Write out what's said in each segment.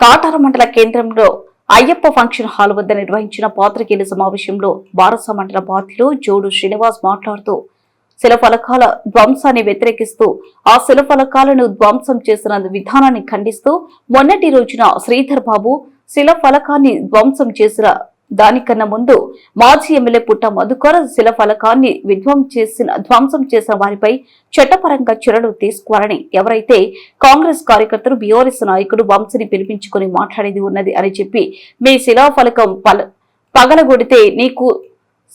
కాటార మండల కేంద్రంలో Ayyappa function hall వద్ద నిర్వహించిన పాత్రికేయుల సమావేశంలో బారస మండల బాధ్యులు జోడు శ్రీనివాస్ మాట్లాడుతూ శిలఫలకాల ధ్వంసాన్ని వ్యతిరేకిస్తూ ఆ శిలఫలకాలను ధ్వంసం చేసిన విధానాన్ని ఖండిస్తూ మొన్నటి రోజున శ్రీధర్ బాబు శిలఫలకాన్ని ధ్వంసం చేసిన దానికన్నా ముందు మాజీ ఎమ్మెల్యే పుట్ట మధుకర్ శిలఫలకాన్ని ధ్వంసం చేసిన వారిపై చట్టపరంగా చర్యలు తీసుకోవాలని, ఎవరైతే కాంగ్రెస్ కార్యకర్తలు బీఆర్ఎస్ నాయకుడు వంశీని పిలిపించుకుని మాట్లాడేది ఉన్నది అని చెప్పి, మీ శిలాఫలకం పగలగొడితే నీకు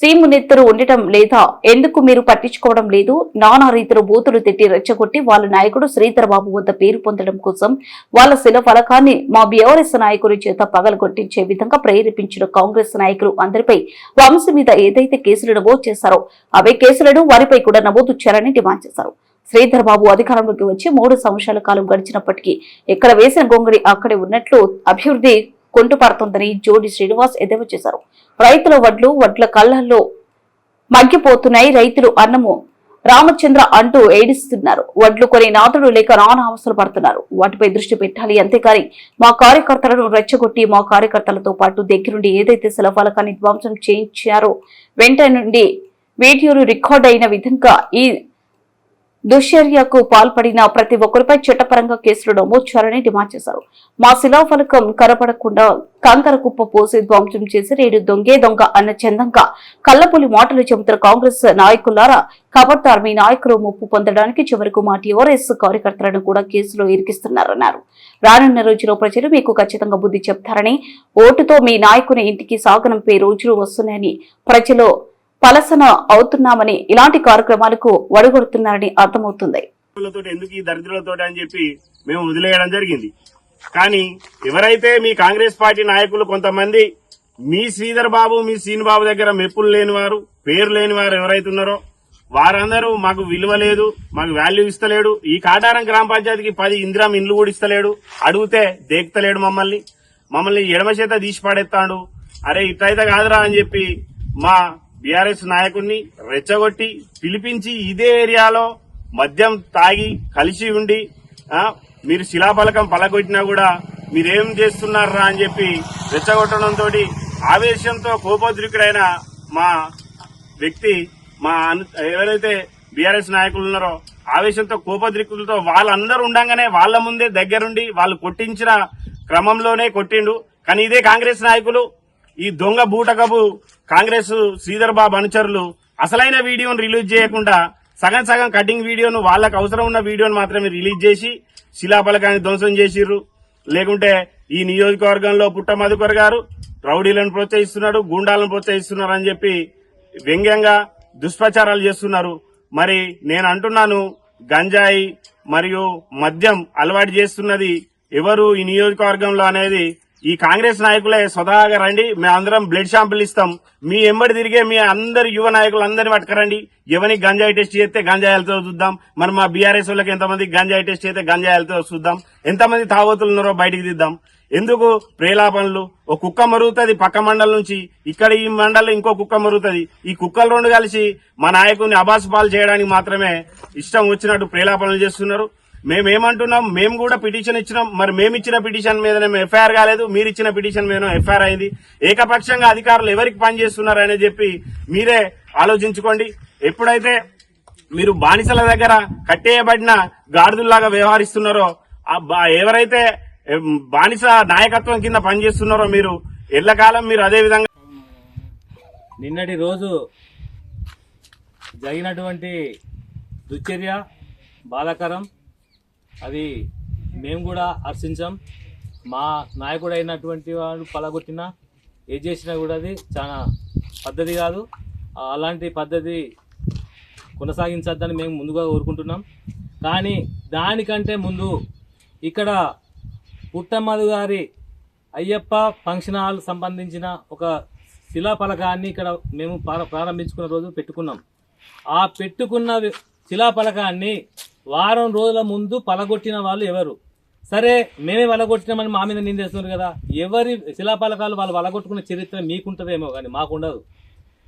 సీమునెత్తరు ఉండటం లేదా, ఎందుకు మీరు పట్టించుకోవడం లేదు, నానా రీతిలో బూతులు తిట్టి రెచ్చగొట్టి వాళ్ళ నాయకుడు శ్రీధర్ బాబు వద్ద పేరు పొందడం కోసం వాళ్ళ శిలఫలకాన్ని మా బీఆర్ఎస్ నాయకుడి చేత పగలగొట్టించే విధంగా ప్రేరేపించిన కాంగ్రెస్ నాయకులు అందరిపై వంశీ మీద ఏదైతే కేసులు నమోదు చేశారో అవే కేసులను వారిపై కూడా నమోదు చేయాలని డిమాండ్ చేశారు. శ్రీధర్ బాబు అధికారంలోకి వచ్చి 3 సంవత్సరాల కాలం గడిచినప్పటికీ ఎక్కడ వేసిన గొంగడి అక్కడే ఉన్నట్లు అభివృద్ధి కొంటుపడుతోందని జోడి శ్రీనివాస్ ఎద్దేవా చేశారు. రైతుల వడ్ల కళ్లల్లో మగ్గిపోతున్నాయి, రైతులు అన్నము రామచంద్ర అంటూ ఏడుస్తున్నారు, వడ్లు కొని నాదుడు లేక నానా అవసరం పడుతున్నారు, వాటిపై దృష్టి పెట్టాలి. అంతేకాని మా కార్యకర్తలను రెచ్చగొట్టి మా కార్యకర్తలతో పాటు దగ్గరుండి ఏదైతే శిలఫలకాన్ని ధ్వంసం చేయించారో వెంటనే వీడియోలు రికార్డ్ అయిన విధంగా ఈ దుశ్చర్యకు పాల్పడిన ప్రతి ఒక్కరిపై చట్టపరంగా కేసులు నమోదు చేయాలని డిమాండ్ చేశారు. మా శిలాఫలకం కనపడకుండా కంకర కుప్ప పోసి ధ్వంసం చేసి రేడు దొంగే దొంగ అన్న చందంగా కల్లపులి మాటలు చెబుతున్న కాంగ్రెస్ నాయకులారా, ఖబర్దార్, మీ నాయకులు ముప్పు పొందడానికి చివరకు మా టీఆర్ఎస్ కార్యకర్తలను కూడా కేసులో ఇరికిస్తున్నారన్నారు. రానున్న రోజుల్లో ప్రజలు మీకు ఖచ్చితంగా బుద్ధి చెప్తారని, ఓటుతో మీ నాయకుని ఇంటికి సాగనంపే రోజులు వస్తున్నాయని, ప్రజలు పలసన అవుతున్నామని, ఇలాంటి కార్యక్రమాలకు వడగొడుతున్నారని అర్థమవుతుంది. ఎందుకు ఈ దరిద్రులతో అని చెప్పి మేము వదిలేయడం జరిగింది. కానీ ఎవరైతే మీ కాంగ్రెస్ పార్టీ నాయకులు కొంతమంది మీ శ్రీధర్ బాబు, మీ శ్రీను బాబు దగ్గర మెప్పులు లేనివారు, పేరు లేనివారు ఎవరైతే ఉన్నారో వారందరూ మాకు విలువ లేదు, మాకు వాల్యూ ఇస్తలేడు, ఈ కాటారం గ్రామ పంచాయతీకి 10 ఇందిరా ఇండ్లు కూడా ఇస్తలేడు, అడిగితే దేక్తలేడు, మమ్మల్ని ఎడమ చేత తీసి పడేస్తాడు. అరే ఇట్లయితే కాదురా అని చెప్పి మా బీఆర్ఎస్ నాయకుడిని రెచ్చగొట్టి పిలిపించి ఇదే ఏరియాలో మద్యం తాగి కలిసి ఉండి మీరు శిలాఫలకం పలగొట్టినా కూడా మీరేం చేస్తున్నారా అని చెప్పి రెచ్చగొట్టడంతో ఆవేశంతో కోపోద్రికుడైన మా వ్యక్తి, ఎవరైతే బీఆర్ఎస్ నాయకులు ఉన్నారో ఆవేశంతో కోపోద్రికులతో వాళ్ళందరూ ఉండంగానే వాళ్ళ ముందే దగ్గరుండి వాళ్ళు కొట్టించిన క్రమంలోనే కొట్టిండు. కానీ ఇదే కాంగ్రెస్ నాయకులు, ఈ దొంగ బూటకపు కాంగ్రెస్ శ్రీధర్ బాబు అనుచరులు అసలైన వీడియోను రిలీజ్ చేయకుండా సగం కటింగ్ వీడియోను, వాళ్ళకు అవసరం ఉన్న వీడియోను మాత్రమే రిలీజ్ చేసి శిలాఫలకాన్ని ధ్వంసం చేసిర్రు. లేకుంటే ఈ నియోజకవర్గంలో పుట్ట మధుకర్ గారు రౌడీలను ప్రోత్సహిస్తున్నాడు, గూండాలను ప్రోత్సహిస్తున్నారు అని చెప్పి వ్యంగ్యంగా దుష్ప్రచారాలు చేస్తున్నారు. మరి నేను అంటున్నాను, గంజాయి మరియు మద్యం అలవాటు చేస్తున్నది ఎవరు ఈ నియోజకవర్గంలో అనేది ఈ కాంగ్రెస్ నాయకులే స్వతహాగా రండి, మేమందరం బ్లడ్ శాంపిల్ ఇస్తాం, మీ ఎంబడి తిరిగే మీ అందరు యువ నాయకులు అందరినీ పట్టుకరండి, ఎవరికి గంజాయి టెస్ట్ చేస్తే గంజాయిలతో చూద్దాం, మరి మా బీఆర్ఎస్ వాళ్ళకి ఎంతమంది గంజాయి టెస్ట్ చేస్తే గంజాయిలతో చూద్దాం, ఎంతమంది తాగోతులు ఉన్నారో బయటికి తీద్దాం. ఎందుకు ప్రేలాపనలు? ఒక కుక్క మరుగుతుంది పక్క మండలం నుంచి, ఇక్కడ ఈ మండలం ఇంకో కుక్క మరుగుతుంది, ఈ కుక్కలు 2 కలిసి మా నాయకుడిని అబాసుపాలు చేయడానికి మాత్రమే ఇష్టం వచ్చినట్టు ప్రేలాపనలు చేస్తున్నారు. మేమేమంటున్నాం, మేము కూడా పిటిషన్ ఇచ్చినాం, మరి మేమిచ్చిన పిటిషన్ మీదనే ఎఫ్ఐఆర్ కాలేదు, మీరు ఇచ్చిన పిటిషన్ మీద ఎఫ్ఐఆర్ అయింది. ఏకపక్షంగా అధికారులు ఎవరికి పనిచేస్తున్నారు అని చెప్పి మీరే ఆలోచించుకోండి. ఎప్పుడైతే మీరు బానిసల దగ్గర కట్టేయబడిన గాడిదల్లాగా వ్యవహరిస్తున్నారో, ఎవరైతే బానిస నాయకత్వం కింద పనిచేస్తున్నారో మీరు ఎల్లకాలం మీరు అదే విధంగా. నిన్నటి రోజు జరిగినటువంటి దుశ్చర్య బాధాకరం, అది మేము కూడా హర్షించాం. మా నాయకుడు అయినటువంటి వాడు పలగొట్టినా ఏం చేసినా కూడా అది చాలా పద్ధతి కాదు, అలాంటి పద్ధతి కొనసాగించద్దని మేము ముందుగా కోరుకుంటున్నాం. కానీ దానికంటే ముందు ఇక్కడ పుట్టమధు గారి అయ్యప్ప ఫంక్షన్ హాల్ సంబంధించిన ఒక శిలాఫలకాన్ని ఇక్కడ మేము ప్రారంభించుకున్న రోజు పెట్టుకున్నాం. ఆ పెట్టుకున్న శిలాఫలకాన్ని వారం రోజుల ముందు పలగొట్టిన వాళ్ళు ఎవరు? సరే మేమే వలగొట్టినామని మా మీద నిందేస్తున్నారు కదా, ఎవరి శిలాఫలకాలు వాళ్ళు వలగొట్టుకున్న చరిత్ర మీకుంటుందేమో కానీ మాకుండదు.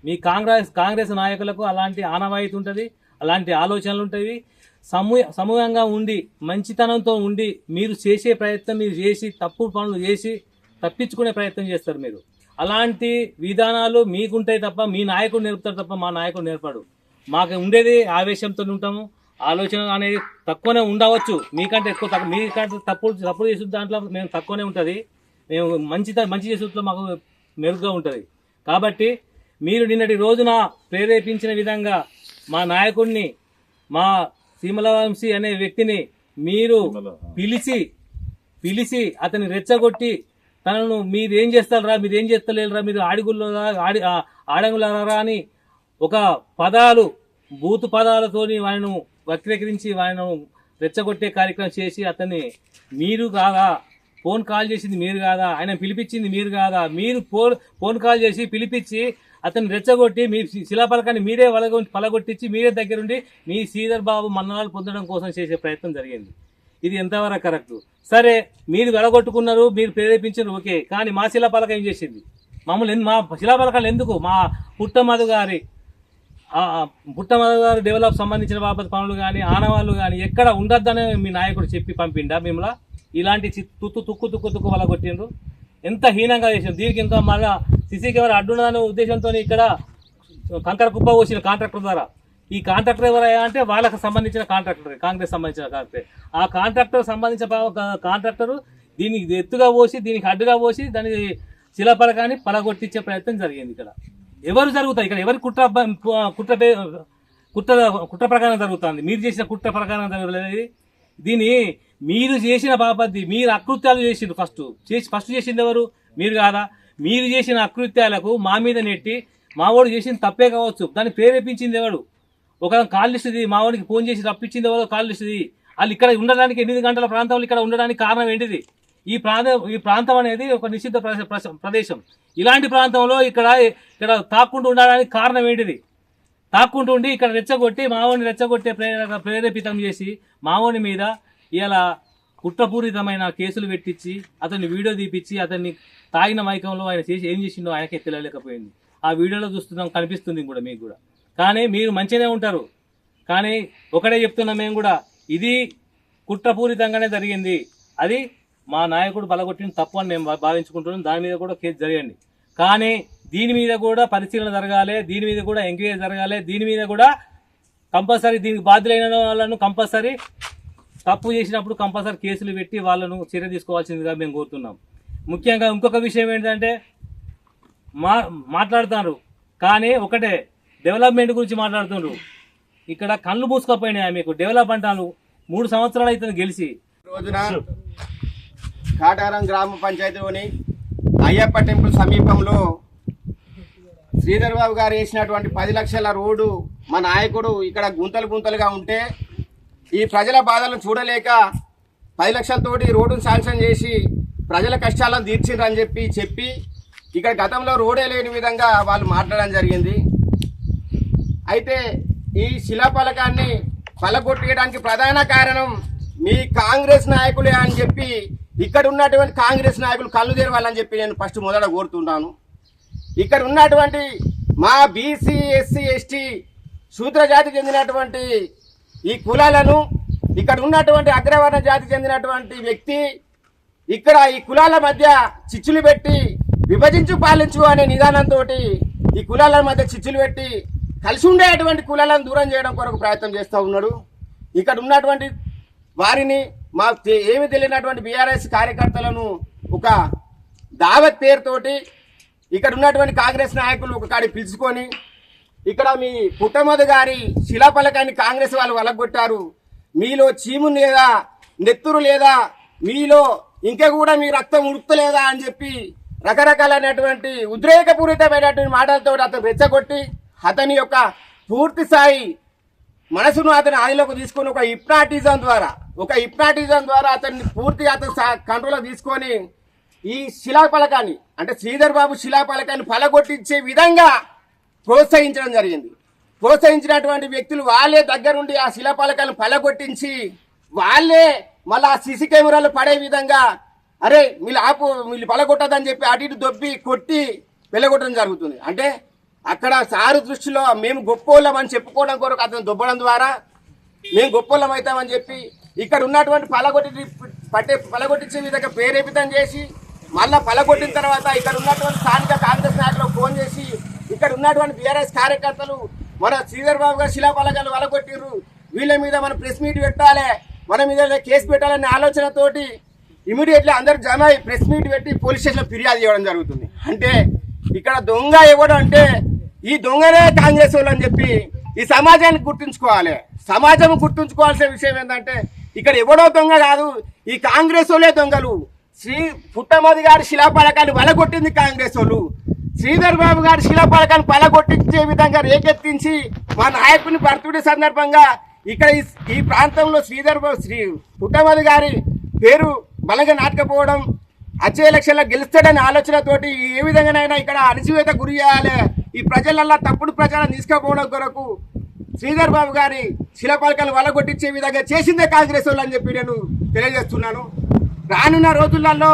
మీ కాంగ్రెస్ నాయకులకు అలాంటి ఆనవాయితీ ఉంటుంది, అలాంటి ఆలోచనలు ఉంటాయి. సమూహంగా ఉండి మంచితనంతో ఉండి మీరు చేసే ప్రయత్నం మీరు చేసి తప్పు పనులు చేసి తప్పించుకునే ప్రయత్నం చేస్తారు మీరు. అలాంటి విధానాలు మీకుంటాయి తప్ప మీ నాయకుడు నేర్పుతారు తప్ప మా నాయకుడు నేర్పడు. మాకు ఉండేది ఆవేశంతో ఉంటాము, ఆలోచన అనేది తక్కువనే ఉండవచ్చు, మీకంటే ఎక్కువ మీకంటే తప్పుడు చేసే దాంట్లో మేము తక్కువనే ఉంటుంది, మేము మంచి చేసేట్లో మాకు మెరుగ్గా ఉంటుంది. కాబట్టి మీరు నిన్నటి రోజున ప్రేరేపించిన విధంగా మా నాయకుడిని, మా సీమలవంశీ అనే వ్యక్తిని మీరు పిలిచి అతన్ని రెచ్చగొట్టి తనను మీరేం చేస్తారా, మీరేం చేస్తలేరా, మీరు ఆడంగులరా అని ఒక బూతు పదాలతోని వారిను వక్రీకరించి వారిను రెచ్చగొట్టే కార్యక్రమం చేసి అతన్ని మీరు కాదా, ఫోన్ కాల్ చేసింది మీరు కాదా, ఆయన పిలిపించింది మీరు కాదా, మీరు ఫోన్ కాల్ చేసి పిలిపించి అతన్ని రెచ్చగొట్టి మీ శిలాపలకాన్ని మీరే పలగొట్టించి మీరే దగ్గరుండి మీ శ్రీధర్ బాబు మన్ననాలు పొందడం కోసం చేసే ప్రయత్నం జరిగింది. ఇది ఎంతవరకు కరెక్ట్? సరే, మీరు వెలగొట్టుకున్నారు, మీరు ప్రేరేపించారు, ఓకే. కానీ మా శిలాపలక ఏం చేసింది? మా శిలాపలకాలు ఎందుకు? మా పుట్టమధు గారి డెవలప్ సంబంధించిన బాబత్ పనులు కానీ ఆనవాళ్ళు కానీ ఎక్కడ ఉండొద్దనే మీ నాయకుడు చెప్పి పంపిండా మిమ్మల్ని? ఇలాంటి తుక్కు వల్ల కొట్టిండ్రు. ఎంత హీనంగా చేసిండ్రు. దీనికి ఇంకా మళ్ళా సీసీ కెమెరా అడ్డున్నదనే ఉద్దేశంతో ఇక్కడ కంకర కుప్ప పోసిన కాంట్రాక్టర్ ద్వారా. ఈ కాంట్రాక్టర్ ఎవరయ్యా అంటే వాళ్ళకి సంబంధించిన కాంట్రాక్టర్, కాంగ్రెస్ సంబంధించిన కాంట్రాక్టర్. ఆ కాంట్రాక్టర్ సంబంధించిన కాంట్రాక్టరు దీనికి ఎత్తుగా పోసి దీనికి అడ్డుగా పోసి దాని శిలాపలకాన్ని పలగొట్టించే ప్రయత్నం జరిగింది. ఇక్కడ ఎవరు జరుగుతాయి? ఇక్కడ ఎవరి కుట్ర ప్రకారం జరుగుతుంది? మీరు చేసిన కుట్ర ప్రకారం జరగలేదు. దీన్ని మీరు చేసిన బాపద్ది, మీరు అకృత్యాలు చేసిండ్రు. ఫస్ట్ చేసింది ఎవరు? మీరు కాదా? మీరు చేసిన అకృత్యాలకు మా మీద నెట్టి మావాడు చేసింది తప్పే కావచ్చు, దాన్ని ప్రేరేపించింది ఎవడు? ఒక కాల్ లిస్టుది, మావాడికి ఫోన్ చేసి రప్పించింది ఎవరో కాల్ లిస్టుది. వాళ్ళు ఇక్కడ ఉండడానికి 8 గంటల ప్రాంతంలో ఇక్కడ ఉండడానికి కారణం ఏంటిది? ఈ ప్రాంతం అనేది ఒక నిషిద్ధ ప్రదేశం. ఇలాంటి ప్రాంతంలో ఇక్కడ తాక్కుంటూ ఉండడానికి కారణం ఏంటిది? తాక్కుంటూ ఉండి ఇక్కడ మావోని రెచ్చగొట్టే ప్రేరేపితం చేసి మావోని మీద ఇలా కుట్రపూరితమైన కేసులు పెట్టించి అతన్ని వీడియో తీపిచ్చి అతన్ని తాగిన మైకంలో ఆయన చేసి ఏం చేసిండో ఆయనకే తెలియలేకపోయింది. ఆ వీడియోలో చూస్తున్నాం, కనిపిస్తుంది కూడా మీకు కూడా. కానీ మీరు మంచిగానే ఉంటారు. కానీ ఒకటే చెప్తున్నాం మేము కూడా, ఇది కుట్రపూరితంగానే జరిగింది. అది మా నాయకుడు బలగొట్టిన తప్పు అని మేము భావించుకుంటున్నాం. దాని మీద కూడా కేసు జరగండి. కానీ దీని మీద కూడా పరిశీలన జరగాలి, దీని మీద కూడా ఎంక్వైరీ జరగాలి, దీని మీద కూడా కంపల్సరీ దీనికి బాధ్యులైన వాళ్ళను కంపల్సరీ తప్పు చేసినప్పుడు కంపల్సరీ కేసులు పెట్టి వాళ్ళను చర్య తీసుకోవాల్సిందిగా మేము కోరుతున్నాం. ముఖ్యంగా ఇంకొక విషయం ఏంటంటే మాట్లాడుతున్నారు కానీ ఒకటే డెవలప్మెంట్ గురించి మాట్లాడుతున్నారు. ఇక్కడ కళ్ళు మూసుకపోయినాయి మీకు. డెవలప్ అంటాను 3 సంవత్సరాలు అవుతుంది గెలిచి. రోజున కాటారం గ్రామ పంచాయతీలోని అయ్యప్ప టెంపుల్ సమీపంలో శ్రీధర్ బాబు గారు వేసినటువంటి 10 లక్షల రోడ్డు మా నాయకుడు ఇక్కడ గుంతలుగా ఉంటే ఈ ప్రజల బాధలను చూడలేక 10 లక్షలతోటి రోడ్డును శాంక్షన్ చేసి ప్రజల కష్టాలను తీర్చిండ్రని చెప్పి ఇక్కడ గతంలో రోడే లేని విధంగా వాళ్ళు మాట్లాడడం జరిగింది. అయితే ఈ శిలాఫలకాన్ని పలగొట్టేయడానికి ప్రధాన కారణం మీ కాంగ్రెస్ నాయకులే అని చెప్పి ఇక్కడ ఉన్నటువంటి కాంగ్రెస్ నాయకులు కళ్ళు తెరవాలని చెప్పి నేను ఫస్ట్ మొదట కోరుతున్నాను. ఇక్కడ ఉన్నటువంటి మా బీసీ ఎస్సీ ఎస్టీ శూద్ర జాతికి చెందినటువంటి ఈ కులాలను ఇక్కడ ఉన్నటువంటి అగ్రవర్ణ జాతికి చెందినటువంటి వ్యక్తి ఇక్కడ ఈ కులాల మధ్య చిచ్చులు పెట్టి విభజించు పాలించు అనే నిదానంతో ఈ కులాల మధ్య చిచ్చులు పెట్టి కలిసి ఉండేటువంటి కులాలను దూరం చేయడం కొరకు ప్రయత్నం చేస్తూ ఉన్నాడు. ఇక్కడ ఉన్నటువంటి వారిని మా ఏమి తెలియనటువంటి బీఆర్ఎస్ కార్యకర్తలను ఒక దావత్ పేరుతోటి ఇక్కడ ఉన్నటువంటి కాంగ్రెస్ నాయకులు ఒక కాడి పిలుచుకొని ఇక్కడ మీ పుట్టమధు గారి శిలాఫలకాన్ని కాంగ్రెస్ వాళ్ళు వలగొట్టారు, మీలో చీము లేదా నెత్తురు లేదా మీలో ఇంకా కూడా మీ రక్తం ఉడుకుతలేదా అని చెప్పి రకరకాలైనటువంటి ఉద్రేకపూరితమైనటువంటి మాటలతో అతను రెచ్చగొట్టి అతని యొక్క పూర్తి స్థాయి మనసును అతని ఆదిలోకి తీసుకొని ఒక హిప్నాటిజం ద్వారా అతన్ని పూర్తిగా అతను కంట్రోల్లో తీసుకొని ఈ శిలాఫలకాన్ని అంటే శ్రీధర్ బాబు శిలాఫలకాన్ని పలగొట్టించే విధంగా ప్రోత్సహించడం జరిగింది. ప్రోత్సహించినటువంటి వ్యక్తులు వాళ్ళే దగ్గరుండి ఆ శిలాఫలకాలను పలగొట్టించి వాళ్ళే మళ్ళీ ఆ సీసీ కెమెరాలు పడే విధంగా అరే వీళ్ళు పలగొట్టదని చెప్పి అటు ఇటు దొబ్బి కొట్టి వెళ్ళగొట్టడం జరుగుతుంది. అంటే అక్కడ సారు దృష్టిలో మేము గొప్పోళ్ళమని చెప్పుకోవడం కొరకు అతను దొబ్బడం ద్వారా మేము గొప్పలం అవుతామని చెప్పి ఇక్కడ ఉన్నటువంటి పలగొట్టించే విధంగా ప్రేరేపితం చేసి మళ్ళా పలగొట్టిన తర్వాత ఇక్కడ ఉన్నటువంటి స్థానిక కాంగ్రెస్ నాయకులకు ఫోన్ చేసి ఇక్కడ ఉన్నటువంటి బీఆర్ఎస్ కార్యకర్తలు మన శ్రీధర్ బాబు గారు శిలాఫలకాలు వలగొట్టిర్రు, వీళ్ళ మీద మనం ప్రెస్ మీట్ పెట్టాలి, మన మీద కేసు పెట్టాలనే ఆలోచనతోటి ఇమీడియట్లీ అందరూ జమ అయి ప్రెస్ మీట్ పెట్టి పోలీస్ స్టేషన్లో ఫిర్యాదు చేయడం జరుగుతుంది. అంటే ఇక్కడ దొంగ ఎవడు అంటే ఈ దొంగనే కాంగ్రెస్ వాళ్ళు అని చెప్పి ఈ సమాజానికి గుర్తుంచుకోవాలి. సమాజం గుర్తుంచుకోవాల్సిన విషయం ఏంటంటే ఇక్కడ ఎవడో దొంగ కాదు, ఈ కాంగ్రెస్ వాళ్ళే దొంగలు. పుట్టమది గారి శిలాఫలకాన్ని వలగొట్టింది కాంగ్రెస్ వాళ్ళు. శ్రీధర్ బాబు గారి శిలాఫలకాన్ని పలగొట్టించే విధంగా రేకెత్తించి మా నాయకుని బర్త్డే సందర్భంగా ఇక్కడ ఈ ప్రాంతంలో పుట్టమది గారి పేరు బలంగా నాటకపోవడం, వచ్చే ఎలక్షన్లో గెలుస్తాడనే ఆలోచనతోటి ఏ విధంగానైనా ఇక్కడ అణచివేత గురి చేయాలి, ఈ ప్రజలల్లా తప్పుడు ప్రచారం తీసుకుపోవడం కొరకు శ్రీధర్ బాబు గారి శిలాఫలకాలు వలగొట్టించే విధంగా చేసిందే కాంగ్రెస్ వాళ్ళు అని చెప్పి నేను తెలియజేస్తున్నాను. రానున్న రోజులలో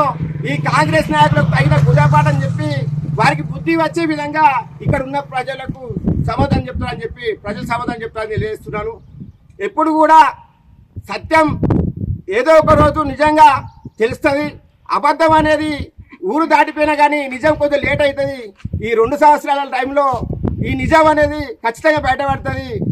ఈ కాంగ్రెస్ నాయకులకు తగిన గుజపాఠం చెప్పి వారికి బుద్ధి వచ్చే విధంగా ఇక్కడ ఉన్న ప్రజలకు సమాధానం చెప్తారని చెప్పి ప్రజలు సమాధానం చెప్తారని తెలియజేస్తున్నాను. ఎప్పుడు కూడా సత్యం ఏదో ఒక రోజు నిజంగా తెలుస్తుంది. అబద్ధం అనేది ఊరు దాటిపోయినా కానీ నిజం కొద్దిగా లేట్ అవుతుంది. ఈ 2 సంవత్సరాల టైంలో ఈ నిజం అనేది ఖచ్చితంగా బయటపడుతుంది.